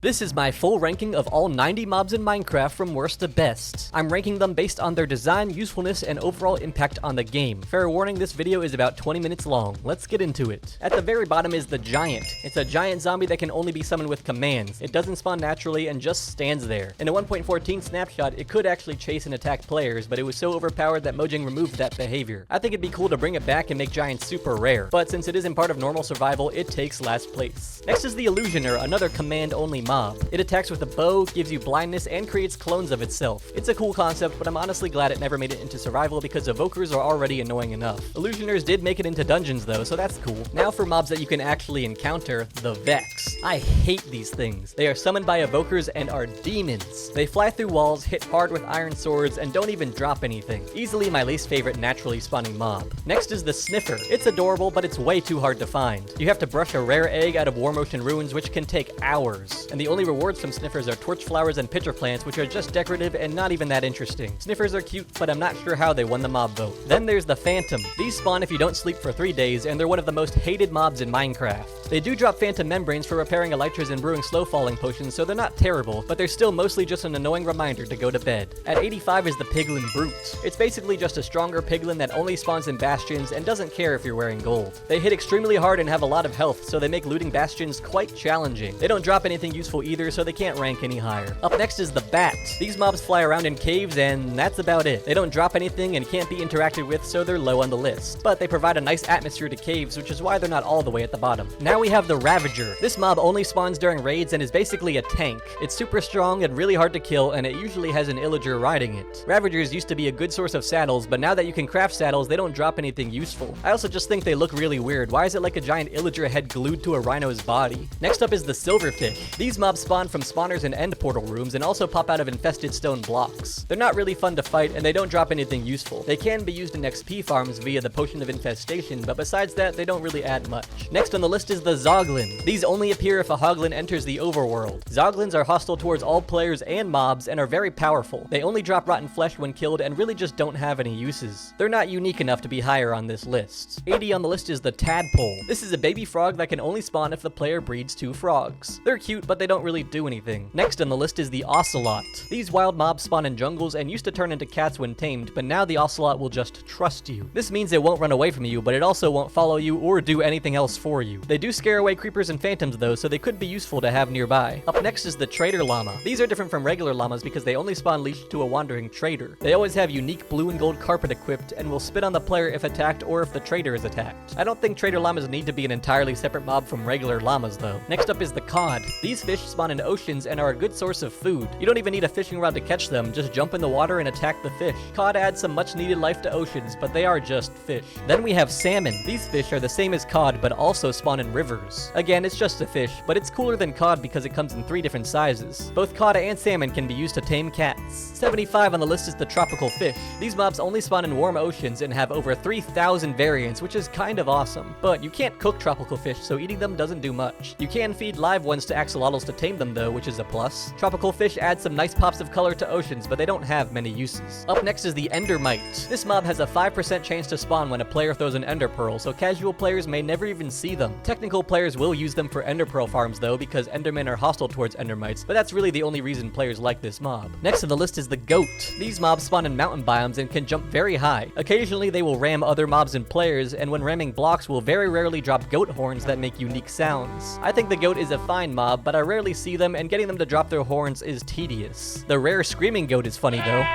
This is my full ranking of all 90 mobs in Minecraft from worst to best. I'm ranking them based on their design, usefulness, and overall impact on the game. Fair warning, this video is about 20 minutes long. Let's get into it. At the very bottom is the Giant. It's a giant zombie that can only be summoned with commands. It doesn't spawn naturally and just stands there. In a 1.14 snapshot, it could actually chase and attack players, but it was so overpowered that Mojang removed that behavior. I think it'd be cool to bring it back and make Giants super rare, but since it isn't part of normal survival, it takes last place. Next is the Illusioner, another command-only mob. It attacks with a bow, gives you blindness, and creates clones of itself. It's a cool concept, but I'm honestly glad it never made it into survival because evokers are already annoying enough. Illusioners did make it into dungeons though, so that's cool. Now for mobs that you can actually encounter, the Vex. I hate these things. They are summoned by evokers and are demons. They fly through walls, hit hard with iron swords, and don't even drop anything. Easily my least favorite naturally spawning mob. Next is the Sniffer. It's adorable, but it's way too hard to find. You have to brush a rare egg out of Warmotion ruins, which can take hours. And the only rewards from Sniffers are torch flowers and pitcher plants, which are just decorative and not even that interesting. Sniffers are cute, but I'm not sure how they won the mob vote. Then there's the Phantom. These spawn if you don't sleep for 3 days, and they're one of the most hated mobs in Minecraft. They do drop Phantom membranes for repairing elytras and brewing slow falling potions, so they're not terrible, but they're still mostly just an annoying reminder to go to bed. At 85 is the Piglin Brute. It's basically just a stronger piglin that only spawns in bastions and doesn't care if you're wearing gold. They hit extremely hard and have a lot of health, so they make looting bastions quite challenging. They don't drop anything useful either, so they can't rank any higher. Up next is the Bat. These mobs fly around in caves and that's about it. They don't drop anything and can't be interacted with, so they're low on the list. But they provide a nice atmosphere to caves, which is why they're not all the way at the bottom. Now we have the Ravager. This mob only spawns during raids and is basically a tank. It's super strong and really hard to kill, and it usually has an illager riding it. Ravagers used to be a good source of saddles, but now that you can craft saddles, they don't drop anything useful. I also just think they look really weird. Why is it like a giant illager head glued to a rhino's body? Next up is the Silverfish. These mobs spawn from spawners and end portal rooms and also pop out of infested stone blocks. They're not really fun to fight and they don't drop anything useful. They can be used in XP farms via the Potion of Infestation, but besides that, they don't really add much. Next on the list is the Zoglin. These only appear if a Hoglin enters the overworld. Zoglins are hostile towards all players and mobs and are very powerful. They only drop rotten flesh when killed and really just don't have any uses. They're not unique enough to be higher on this list. 80 on the list is the Tadpole. This is a baby frog that can only spawn if the player breeds 2 frogs. They're cute, but they don't really do anything. Next on the list is the Ocelot. These wild mobs spawn in jungles and used to turn into cats when tamed, but now the Ocelot will just trust you. This means it won't run away from you, but it also won't follow you or do anything else for you. They do scare away creepers and phantoms though, so they could be useful to have nearby. Up next is the Trader Llama. These are different from regular llamas because they only spawn leashed to a wandering trader. They always have unique blue and gold carpet equipped and will spit on the player if attacked or if the trader is attacked. I don't think Trader Llamas need to be an entirely separate mob from regular llamas though. Next up is the Cod. These fish spawn in oceans and are a good source of food. You don't even need a fishing rod to catch them, just jump in the water and attack the fish. Cod adds some much needed life to oceans, but they are just fish. Then we have salmon. These fish are the same as cod, but also spawn in rivers. Again, it's just a fish, but it's cooler than cod because it comes in 3 different sizes. Both cod and salmon can be used to tame cats. 75 on the list is the tropical fish. These mobs only spawn in warm oceans and have over 3,000 variants, which is kind of awesome. But you can't cook tropical fish, so eating them doesn't do much. You can feed live ones to axolotls to tame them though, which is a plus. Tropical fish add some nice pops of color to oceans, but they don't have many uses. Up next is the Endermite. This mob has a 5% chance to spawn when a player throws an ender pearl, so casual players may never even see them. Technical players will use them for ender pearl farms though, because endermen are hostile towards endermites, but that's really the only reason players like this mob. Next on the list is the Goat. These mobs spawn in mountain biomes and can jump very high. Occasionally they will ram other mobs and players, and when ramming blocks will very rarely drop goat horns that make unique sounds. I think the Goat is a fine mob, but I rarely see them, and getting them to drop their horns is tedious. The rare screaming goat is funny though.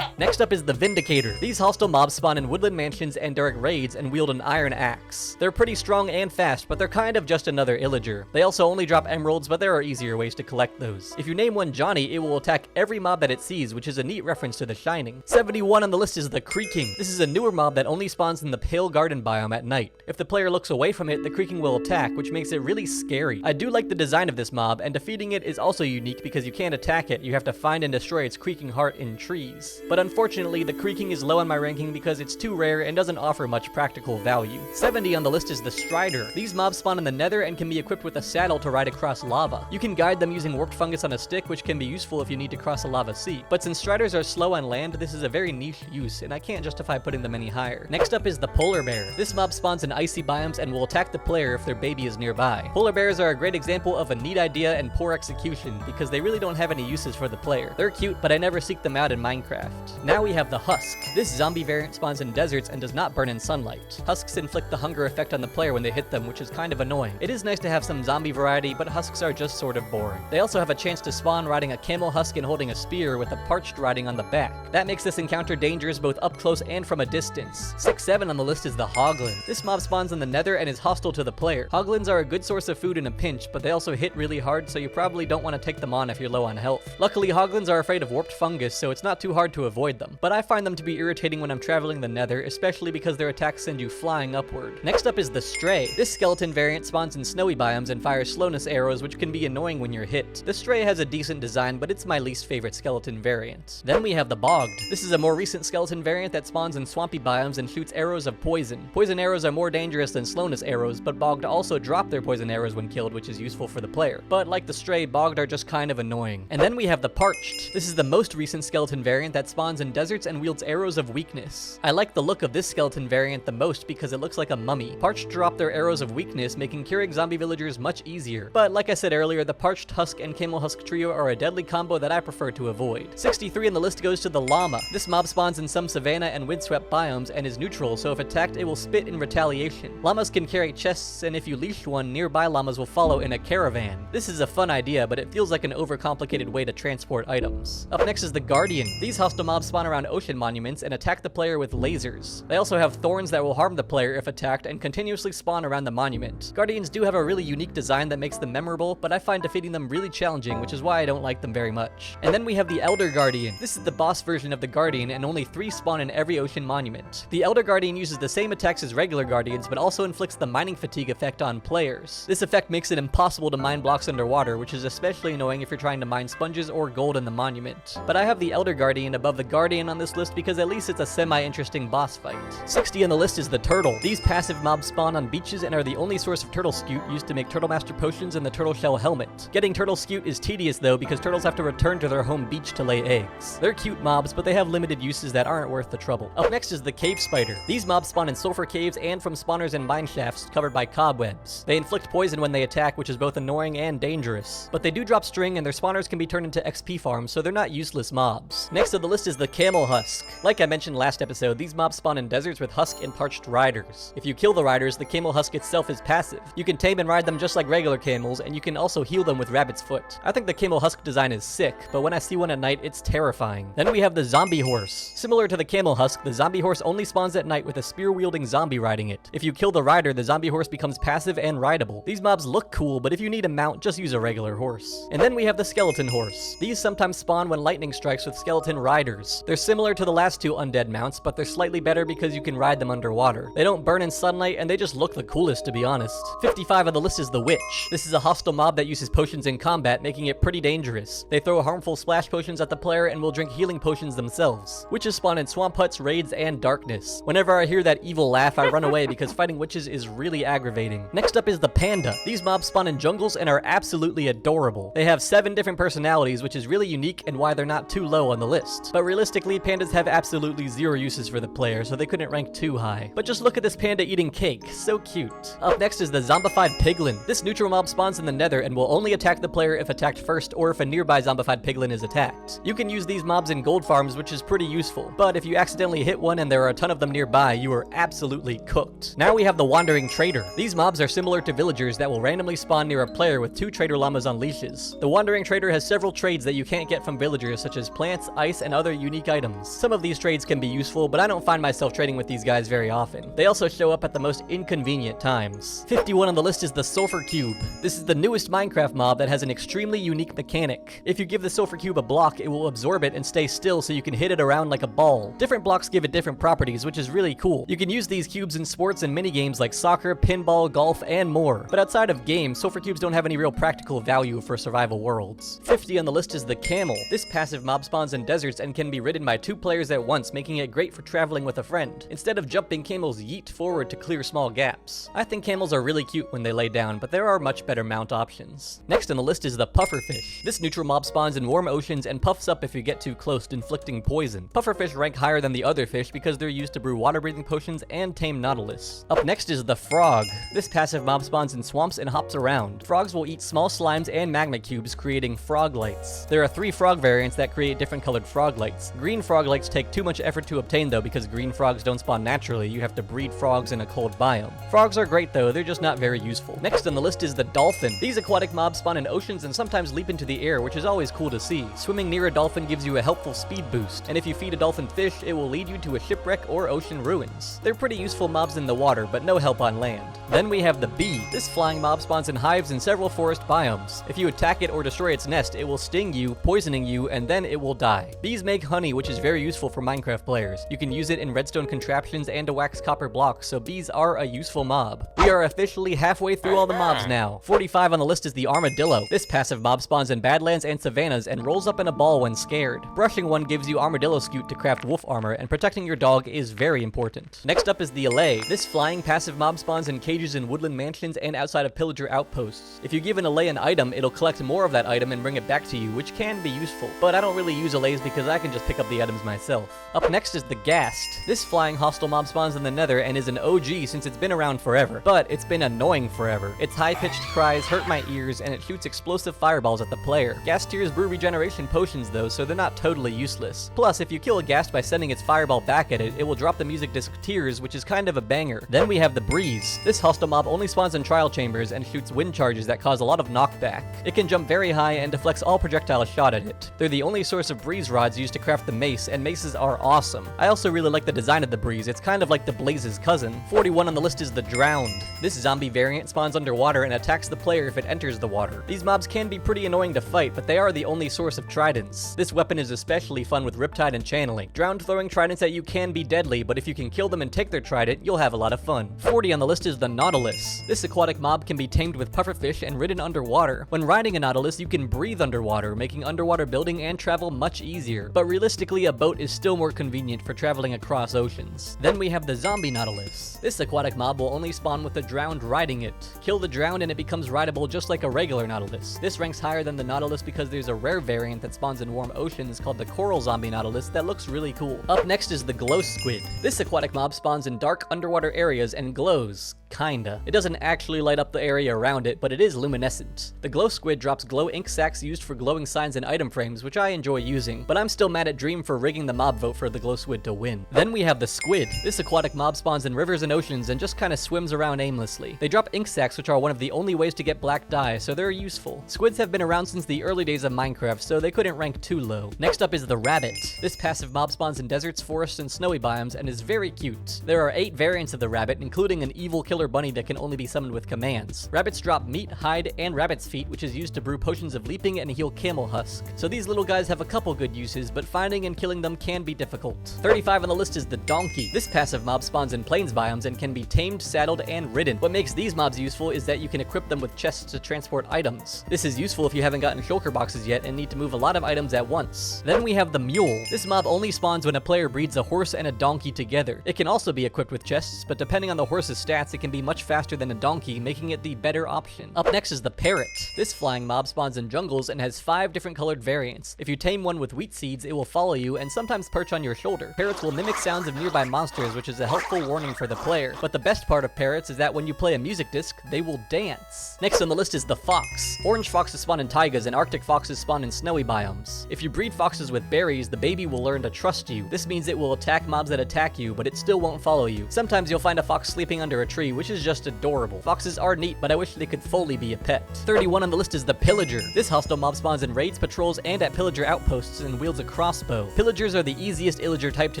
Next up is the Vindicator. These hostile mobs spawn in woodland mansions and during raids and wield an iron axe. They're pretty strong and fast, but they're kind of just another illager. They also only drop emeralds, but there are easier ways to collect those. If you name one Johnny, it will attack every mob that it sees, which is a neat reference to The Shining. 71 on the list is the Creaking. This is a newer mob that only spawns in the Pale Garden biome at night. If the player looks away from it, the Creaking will attack, which makes it really scary. I do like the design of this mob, and defeating it is also unique because you can't attack it, you have to find and destroy its creaking heart in trees. but unfortunately the creaking is low on my ranking because it's too rare and doesn't offer much practical value. 70 on the list is the Strider. These mobs spawn in the Nether and can be equipped with a saddle to ride across lava. You can guide them using warped fungus on a stick, which can be useful if you need to cross a lava sea. But since Striders are slow on land, this is a very niche use, and I can't justify putting them any higher. Next up is the Polar Bear. This mob spawns in icy biomes and will attack the player if their baby is nearby. Polar bears are a great example of a neat idea and poor execution because they really don't have any uses for the player. They're cute, but I never seek them out in Minecraft. Now we have the Husk. This zombie variant spawns in deserts and does not burn in sunlight. Husks inflict the hunger effect on the player when they hit them, which is kind of annoying. It is nice to have some zombie variety, but husks are just sort of boring. They also have a chance to spawn riding a camel husk and holding a spear with a parched riding on the back. That makes this encounter dangerous both up close and from a distance. 6-7 on the list is the Hoglin. This mob spawns in the Nether and is hostile to the player. Hoglins are a good source of food in a pinch, but they also hit really hard, so you probably don't want to take them on if you're low on health. Luckily, Hoglins are afraid of warped fungus, so it's not too hard to avoid them, but I find them to be irritating when I'm traveling the Nether, especially because their attacks send you flying upward. Next up is the Stray. This skeleton variant spawns in snowy biomes and fires slowness arrows, which can be annoying when you're hit. The Stray has a decent design, but it's my least favorite skeleton variant. Then we have the Bogged. This is a more recent skeleton variant that spawns in swampy biomes and shoots arrows of poison. Poison arrows are more dangerous than slowness arrows, but Bogged also drop their poison arrows when killed, which is useful for the player. But like the Stray, Bogged are just kind of annoying. And then we have the Parched. This is the most recent skeleton variant that spawns in deserts and wields arrows of weakness. I like the look of this skeleton variant the most because it looks like a mummy. Parched drop their arrows of weakness, making curing zombie villagers much easier. But like I said earlier, the Parched Husk and Camel Husk trio are a deadly combo that I prefer to avoid. 63 on the list goes to the Llama. This mob spawns in some savanna and windswept biomes and is neutral, so if attacked it will spit in retaliation. Llamas can carry chests, and if you leash one, nearby llamas will follow in a caravan. This is a fun idea, but it feels like an overcomplicated way to transport items. Up next is the Guardian. These hostile mobs spawn around ocean monuments and attack the player with lasers. They also have thorns that will harm the player if attacked and continuously spawn around the monument. Guardians do have a really unique design that makes them memorable, but I find defeating them really challenging, which is why I don't like them very much. And then we have the Elder Guardian. This is the boss version of the Guardian, and only 3 spawn in every ocean monument. The Elder Guardian uses the same attacks as regular Guardians, but also inflicts the mining fatigue effect on players. This effect makes it impossible to mine blocks underwater, which is especially annoying if you're trying to mine sponges or gold in the monument. But I have the Elder Guardian above the Guardian on this list because at least it's a semi-interesting boss fight. 60 on the list is the Turtle. These passive mobs spawn on beaches and are the only source of turtle scute used to make Turtle Master potions and the turtle shell helmet. Getting turtle scute is tedious though because turtles have to return to their home beach to lay eggs. They're cute mobs, but they have limited uses that aren't worth the trouble. Up next is the Cave Spider. These mobs spawn in sulfur caves and from spawners and mine shafts covered by cobwebs. They inflict poison when they attack, which is both annoying and dangerous. But they do drop string and their spawners can be turned into XP farms, so they're not useless mobs. Next on the list is the Camel Husk. Like I mentioned last episode, these mobs spawn in deserts with husk and parched riders. If you kill the riders, the Camel Husk itself is passive. You can tame and ride them just like regular camels, and you can also heal them with Rabbit's Foot. I think the Camel Husk design is sick, but when I see one at night, it's terrifying. Then we have the Zombie Horse. Similar to the Camel Husk, the Zombie Horse only spawns at night with a spear-wielding zombie riding it. If you kill the rider, the Zombie Horse becomes passive and rideable. These mobs look cool, but if you need a mount, just use a regular horse. And then we have the Skeleton Horse. These sometimes spawn when lightning strikes with skeleton riders. They're similar to the last 2 undead mounts, but they're slightly better because you can ride them underwater. They don't burn in sunlight, and they just look the coolest, to be honest. 55 on the list is the Witch. This is a hostile mob that uses potions in combat, making it pretty dangerous. They throw harmful splash potions at the player and will drink healing potions themselves. Witches spawn in swamp huts, raids, and darkness. Whenever I hear that evil laugh, I run away because fighting witches is really aggravating. Next up is the Panda. These mobs spawn in jungles and are absolutely adorable. They have 7 different personalities, which is really unique and why they're not too low on the list. But realistically, pandas have absolutely 0 uses for the player, so they couldn't rank too high. But just look at this panda eating cake. So cute. Up next is the Zombified Piglin. This neutral mob spawns in the Nether and will only attack the player if attacked first or if a nearby Zombified Piglin is attacked. You can use these mobs in gold farms, which is pretty useful, but if you accidentally hit one and there are a ton of them nearby, you are absolutely cooked. Now we have the Wandering Trader. These mobs are similar to villagers that will randomly spawn near a player with 2 trader llamas on leashes. The Wandering Trader has several trades that you can't get from villagers, such as plants, ice, and other unique items. Some of these trades can be useful, but I don't find myself trading with these guys very often. They also show up at the most inconvenient times. 51 on the list is the Sulfur Cube. This is the newest Minecraft mob that has an extremely unique mechanic. If you give the Sulfur Cube a block, it will absorb it and stay still so you can hit it around like a ball. Different blocks give it different properties, which is really cool. You can use these cubes in sports and minigames like soccer, pinball, golf, and more. But outside of games, Sulfur Cubes don't have any real practical value for survival worlds. 50 on the list is the Camel. This passive mob spawns in deserts and can can be ridden by 2 players at once, making it great for traveling with a friend. Instead of jumping, camels yeet forward to clear small gaps. I think camels are really cute when they lay down, but there are much better mount options. Next on the list is the pufferfish. This neutral mob spawns in warm oceans and puffs up if you get too close, inflicting poison. Pufferfish rank higher than the other fish because they're used to brew water-breathing potions and tame nautilus. Up next is the frog. This passive mob spawns in swamps and hops around. Frogs will eat small slimes and magma cubes, creating frog lights. There are 3 frog variants that create different colored frog lights. Green frog lights take too much effort to obtain though, because green frogs don't spawn naturally. You have to breed frogs in a cold biome. Frogs are great though, they're just not very useful. Next on the list is the dolphin. These aquatic mobs spawn in oceans and sometimes leap into the air, which is always cool to see. Swimming near a dolphin gives you a helpful speed boost, and if you feed a dolphin fish, it will lead you to a shipwreck or ocean ruins. They're pretty useful mobs in the water, but no help on land. Then we have the bee. This flying mob spawns in hives in several forest biomes. If you attack it or destroy its nest, it will sting you, poisoning you, and then it will die. Bees make honey, which is very useful for Minecraft players. You can use it in redstone contraptions and to wax copper blocks, so bees are a useful mob. We are officially halfway through all the mobs now. 45 on the list is the armadillo. This passive mob spawns in badlands and savannas and rolls up in a ball when scared. Brushing one gives you armadillo scute to craft wolf armor, and protecting your dog is very important. Next up is the allay. This flying passive mob spawns in cages in woodland mansions and outside of pillager outposts. If you give an allay an item, it'll collect more of that item and bring it back to you, which can be useful. But I don't really use allays because I can just pick up the items myself. Up next is the ghast. This flying hostile mob spawns in the nether and is an OG since it's been around forever. But it's been annoying forever. Its high-pitched cries hurt my ears and it shoots explosive fireballs at the player. Ghastiers brew regeneration potions though, so they're not totally useless. Plus, if you kill a ghast by sending its fireball back at it, it will drop the music disc Tears, which is kind of a banger. Then we have the breeze. This hostile mob only spawns in trial chambers and shoots wind charges that cause a lot of knockback. It can jump very high and deflects all projectiles shot at it. They're the only source of breeze rods used to craft the mace, and maces are awesome. I also really like the design of the breeze. It's kind of like the Blaze's cousin. 41 on the list is the drowned. This zombie variant spawns underwater and attacks the player if it enters the water. These mobs can be pretty annoying to fight, but they are the only source of tridents. This weapon is especially fun with Riptide and channeling. Drowned throwing tridents at you can be deadly, but if you can kill them and take their trident, you'll have a lot of fun. 40 on the list is the nautilus. This aquatic mob can be tamed with pufferfish and ridden underwater. When riding a nautilus, you can breathe underwater, making underwater building and travel much easier. But realistically, a boat is still more convenient for traveling across oceans. Then we have the zombie nautilus. This aquatic mob will only spawn with the drowned riding it. Kill the drowned and it becomes rideable just like a regular nautilus. This ranks higher than the nautilus because there's a rare variant that spawns in warm oceans called the coral zombie nautilus that looks really cool. Up next is the glow squid. This aquatic mob spawns in dark underwater areas and glows. Kinda. It doesn't actually light up the area around it, but it is luminescent. The glow squid drops glow ink sacks used for glowing signs and item frames, which I enjoy using, but I'm still mad at Dream for rigging the mob vote for the glow squid to win. Then we have the squid. This aquatic mob spawns in rivers and oceans and just kinda swims around aimlessly. They drop ink sacks, which are one of the only ways to get black dye, so they're useful. Squids have been around since the early days of Minecraft, so they couldn't rank too low. Next up is the rabbit. This passive mob spawns in deserts, forests, and snowy biomes and is very cute. There are 8 variants of the rabbit, including an evil killer bunny that can only be summoned with commands. Rabbits drop meat, hide, and rabbit's feet, which is used to brew potions of leaping and heal camel husk. So these little guys have a couple good uses, but finding and killing them can be difficult. 35 on the list is the donkey. This passive mob spawns in plains biomes and can be tamed, saddled, and ridden. What makes these mobs useful is that you can equip them with chests to transport items. This is useful if you haven't gotten shulker boxes yet and need to move a lot of items at once. Then we have the mule. This mob only spawns when a player breeds a horse and a donkey together. It can also be equipped with chests, but depending on the horse's stats, it can be much faster than a donkey, making it the better option. Up next is the parrot. This flying mob spawns in jungles and has 5 different colored variants. If you tame one with wheat seeds, it will follow you and sometimes perch on your shoulder. Parrots will mimic sounds of nearby monsters, which is a helpful warning for the player. But the best part of parrots is that when you play a music disc, they will dance. Next on the list is the fox. Orange foxes spawn in taigas and Arctic foxes spawn in snowy biomes. If you breed foxes with berries, the baby will learn to trust you. This means it will attack mobs that attack you, but it still won't follow you. Sometimes you'll find a fox sleeping under a tree, which is just adorable. Foxes are neat, but I wish they could fully be a pet. 31 on the list is the pillager. This hostile mob spawns in raids, patrols, and at pillager outposts and wields a crossbow. Pillagers are the easiest illager type to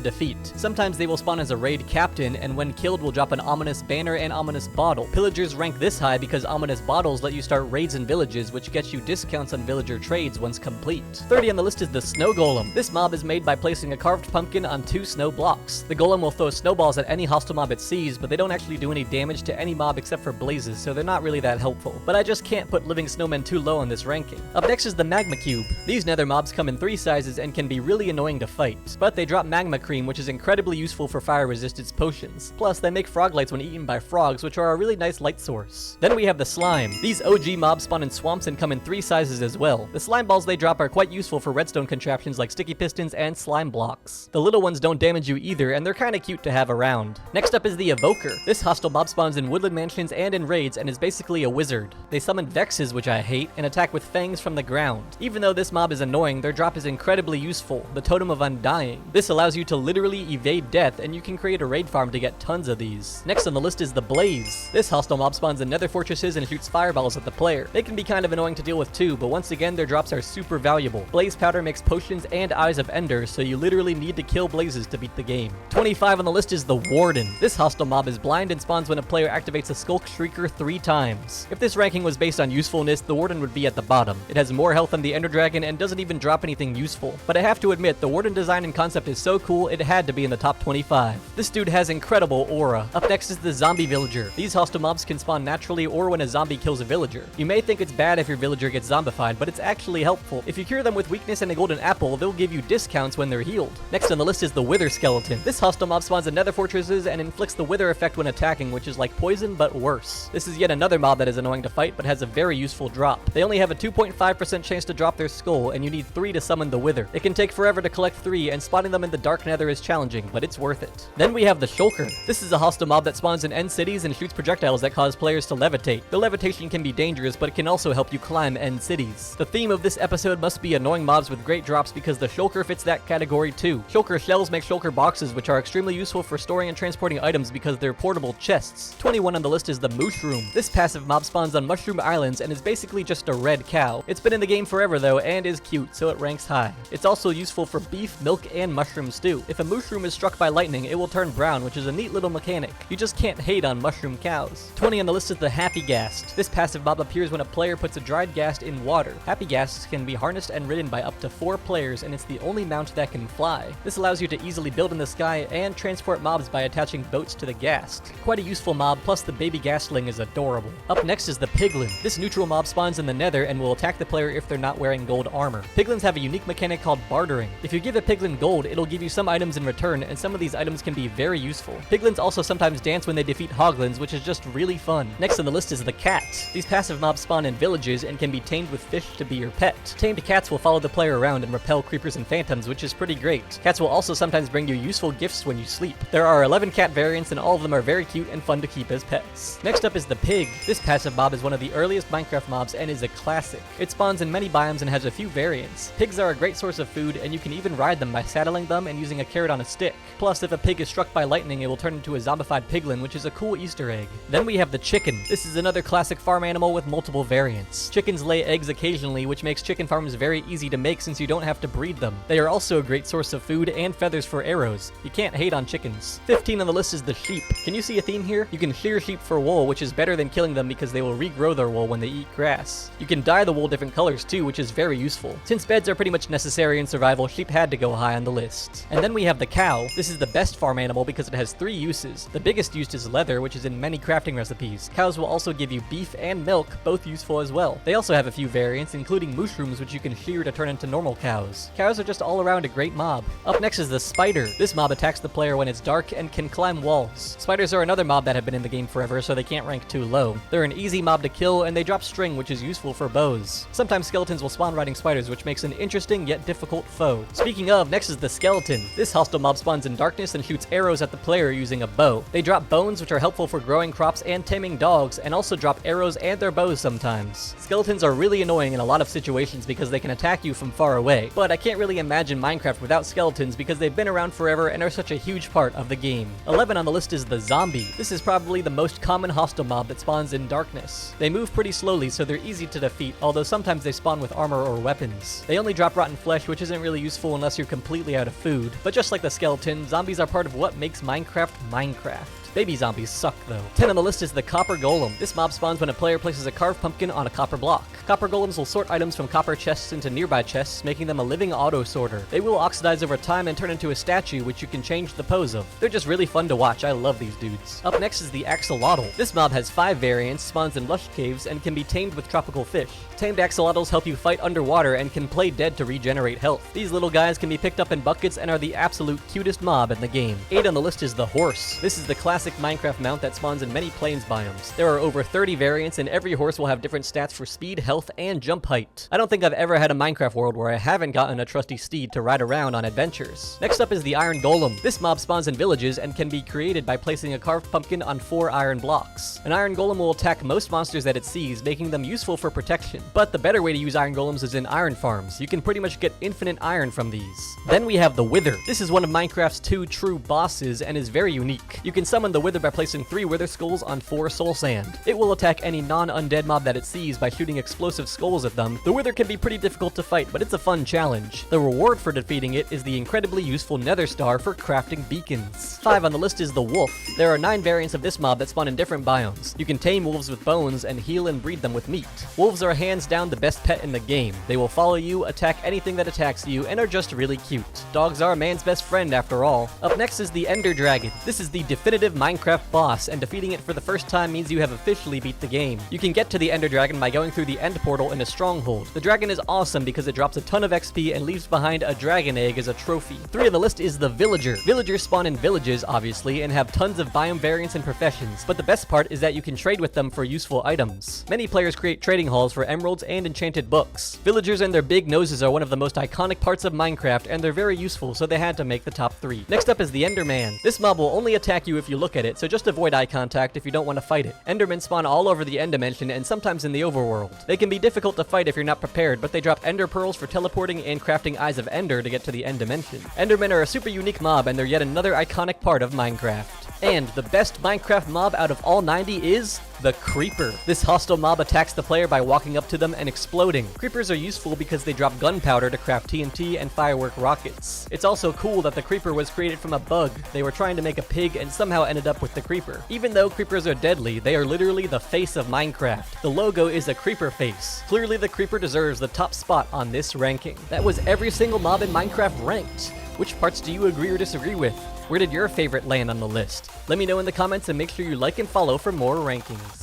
defeat. Sometimes they will spawn as a raid captain, and when killed will drop an ominous banner and ominous bottle. Pillagers rank this high because ominous bottles let you start raids in villages, which gets you discounts on villager trades once complete. 30 on the list is the snow golem. This mob is made by placing a carved pumpkin on 2 snow blocks. The golem will throw snowballs at any hostile mob it sees, but they don't actually do any damage damage to any mob except for blazes, so they're not really that helpful. But I just can't put living snowmen too low on this ranking. Up next is the Magma Cube. These nether mobs come in 3 sizes and can be really annoying to fight, but they drop magma cream, which is incredibly useful for fire resistance potions. Plus, they make frog lights when eaten by frogs, which are a really nice light source. Then we have the slime. These OG mobs spawn in swamps and come in 3 sizes as well. The slime balls they drop are quite useful for redstone contraptions like sticky pistons and slime blocks. The little ones don't damage you either, and they're kinda cute to have around. Next up is the Evoker. This hostile mob spawns in woodland mansions and in raids and is basically a wizard. They summon Vexes, which I hate, and attack with fangs from the ground. Even though this mob is annoying, their drop is incredibly useful, the Totem of Undying. This allows you to literally evade death, and you can create a raid farm to get tons of these. Next on the list is the Blaze. This hostile mob spawns in nether fortresses and shoots fireballs at the player. They can be kind of annoying to deal with too, but once again their drops are super valuable. Blaze powder makes potions and Eyes of Ender, so you literally need to kill blazes to beat the game. 25 on the list is the Warden. This hostile mob is blind and spawns when a player activates a Skulk Shrieker 3 times. If this ranking was based on usefulness, the Warden would be at the bottom. It has more health than the Ender Dragon and doesn't even drop anything useful. But I have to admit, the Warden design and concept is so cool, it had to be in the top 25. This dude has incredible aura. Up next is the Zombie Villager. These hostile mobs can spawn naturally or when a zombie kills a villager. You may think it's bad if your villager gets zombified, but it's actually helpful. If you cure them with weakness and a golden apple, they'll give you discounts when they're healed. Next on the list is the Wither Skeleton. This hostile mob spawns in nether fortresses and inflicts the wither effect when attacking, which is like poison but worse. This is yet another mob that is annoying to fight but has a very useful drop. They only have a 2.5% chance to drop their skull, and you need 3 to summon the wither. It can take forever to collect 3, and spawning them in the dark nether is challenging, but it's worth it. Then we have the Shulker. This is a hostile mob that spawns in end cities and shoots projectiles that cause players to levitate. The levitation can be dangerous, but it can also help you climb end cities. The theme of this episode must be annoying mobs with great drops because the Shulker fits that category too. Shulker shells make Shulker boxes, which are extremely useful for storing and transporting items because they're portable chests. 21 on the list is the Mushroom. This passive mob spawns on mushroom islands and is basically just a red cow. It's been in the game forever though and is cute, so it ranks high. It's also useful for beef, milk, and mushroom stew. If a mushroom is struck by lightning, it will turn brown, which is a neat little mechanic. You just can't hate on mushroom cows. 20 on the list is the Happy Ghast. This passive mob appears when a player puts a dried ghast in water. Happy Ghasts can be harnessed and ridden by up to 4 players, and it's the only mount that can fly. This allows you to easily build in the sky and transport mobs by attaching boats to the ghast. Quite a useful mob, plus the baby ghastling is adorable. Up next is the Piglin. This neutral mob spawns in the nether and will attack the player if they're not wearing gold armor. Piglins have a unique mechanic called bartering. If you give a piglin gold, it'll give you some items in return, and some of these items can be very useful. Piglins also sometimes dance when they defeat hoglins, which is just really fun. Next on the list is the Cat. These passive mobs spawn in villages and can be tamed with fish to be your pet. Tamed cats will follow the player around and repel creepers and phantoms, which is pretty great. Cats will also sometimes bring you useful gifts when you sleep. There are 11 cat variants, and all of them are very cute and fun to keep as pets. Next up is the Pig. This passive mob is one of the earliest Minecraft mobs and is a classic. It spawns in many biomes and has a few variants. Pigs are a great source of food, and you can even ride them by saddling them and using a carrot on a stick. Plus, if a pig is struck by lightning, it will turn into a zombified piglin, which is a cool Easter egg. Then we have the Chicken. This is another classic farm animal with multiple variants. Chickens lay eggs occasionally, which makes chicken farms very easy to make since you don't have to breed them. They are also a great source of food and feathers for arrows. You can't hate on chickens. 15 on the list is the Sheep. Can you see a theme here? You can shear sheep for wool, which is better than killing them because they will regrow their wool when they eat grass. You can dye the wool different colors too, which is very useful. Since beds are pretty much necessary in survival, sheep had to go high on the list. And then we have the Cow. This is the best farm animal because it has 3 uses. The biggest use is leather, which is in many crafting recipes. Cows will also give you beef and milk, both useful as well. They also have a few variants, including mushrooms, which you can shear to turn into normal cows. Cows are just all around a great mob. Up next is the Spider. This mob attacks the player when it's dark and can climb walls. Spiders are another mob that have been in the game forever, so they can't rank too low. They're an easy mob to kill, and they drop string, which is useful for bows. Sometimes skeletons will spawn riding spiders, which makes an interesting yet difficult foe. Speaking of, next is the Skeleton. This hostile mob spawns in darkness and shoots arrows at the player using a bow. They drop bones, which are helpful for growing crops and taming dogs, and also drop arrows and their bows sometimes. Skeletons are really annoying in a lot of situations because they can attack you from far away, but I can't really imagine Minecraft without skeletons because they've been around forever and are such a huge part of the game. 11 on the list is the Zombie. This is probably the most common hostile mob that spawns in darkness. They move pretty slowly, so they're easy to defeat, although sometimes they spawn with armor or weapons. They only drop rotten flesh, which isn't really useful unless you're completely out of food. But just like the skeleton, zombies are part of what makes Minecraft Minecraft. Baby zombies suck though. 10 on the list is the Copper Golem. This mob spawns when a player places a carved pumpkin on a copper block. Copper golems will sort items from copper chests into nearby chests, making them a living auto sorter. They will oxidize over time and turn into a statue, which you can change the pose of. They're just really fun to watch. I love these dudes. Up next is the Axolotl. This mob has 5 variants, spawns in lush caves, and can be tamed with tropical fish. Tamed axolotls help you fight underwater and can play dead to regenerate health. These little guys can be picked up in buckets and are the absolute cutest mob in the game. 8 on the list is the Horse. This is the classic Minecraft mount that spawns in many plains biomes. There are over 30 variants, and every horse will have different stats for speed, health, and jump height. I don't think I've ever had a Minecraft world where I haven't gotten a trusty steed to ride around on adventures. Next up is the Iron Golem. This mob spawns in villages and can be created by placing a carved pumpkin on 4 iron blocks. An Iron Golem will attack most monsters that it sees, making them useful for protection. But the better way to use Iron Golems is in iron farms. You can pretty much get infinite iron from these. Then we have the Wither. This is one of Minecraft's 2 true bosses and is very unique. You can summon the Wither by placing 3 Wither skulls on 4 soul sand. It will attack any non-undead mob that it sees by shooting explosive skulls at them. The Wither can be pretty difficult to fight, but it's a fun challenge. The reward for defeating it is the incredibly useful Nether Star for crafting beacons. 5 on the list is the Wolf. There are 9 variants of this mob that spawn in different biomes. You can tame wolves with bones and heal and breed them with meat. Wolves are hands down the best pet in the game. They will follow you, attack anything that attacks you, and are just really cute. Dogs are man's best friend after all. Up next is the Ender Dragon. This is the definitive Minecraft boss, and defeating it for the first time means you have officially beat the game. You can get to the Ender Dragon by going through the end portal in a stronghold. The dragon is awesome because it drops a ton of XP and leaves behind a dragon egg as a trophy. 3 on the list is the Villager. Villagers spawn in villages, obviously, and have tons of biome variants and professions, but the best part is that you can trade with them for useful items. Many players create trading halls for emeralds and enchanted books. Villagers and their big noses are one of the most iconic parts of Minecraft, and they're very useful, so they had to make the top 3. Next up is the Enderman. This mob will only attack you if you look at it, so just avoid eye contact if you don't want to fight it. Endermen spawn all over the End Dimension and sometimes in the overworld. They can be difficult to fight if you're not prepared, but they drop Ender Pearls for teleporting and crafting Eyes of Ender to get to the End Dimension. Endermen are a super unique mob, and they're yet another iconic part of Minecraft. And the best Minecraft mob out of all 90 is the Creeper. This hostile mob attacks the player by walking up to them and exploding. Creepers are useful because they drop gunpowder to craft TNT and firework rockets. It's also cool that the Creeper was created from a bug. They were trying to make a pig and somehow ended up with the Creeper. Even though Creepers are deadly, they are literally the face of Minecraft. The logo is a Creeper face. Clearly the Creeper deserves the top spot on this ranking. That was every single mob in Minecraft ranked. Which parts do you agree or disagree with? Where did your favorite land on the list? Let me know in the comments and make sure you like and follow for more rankings.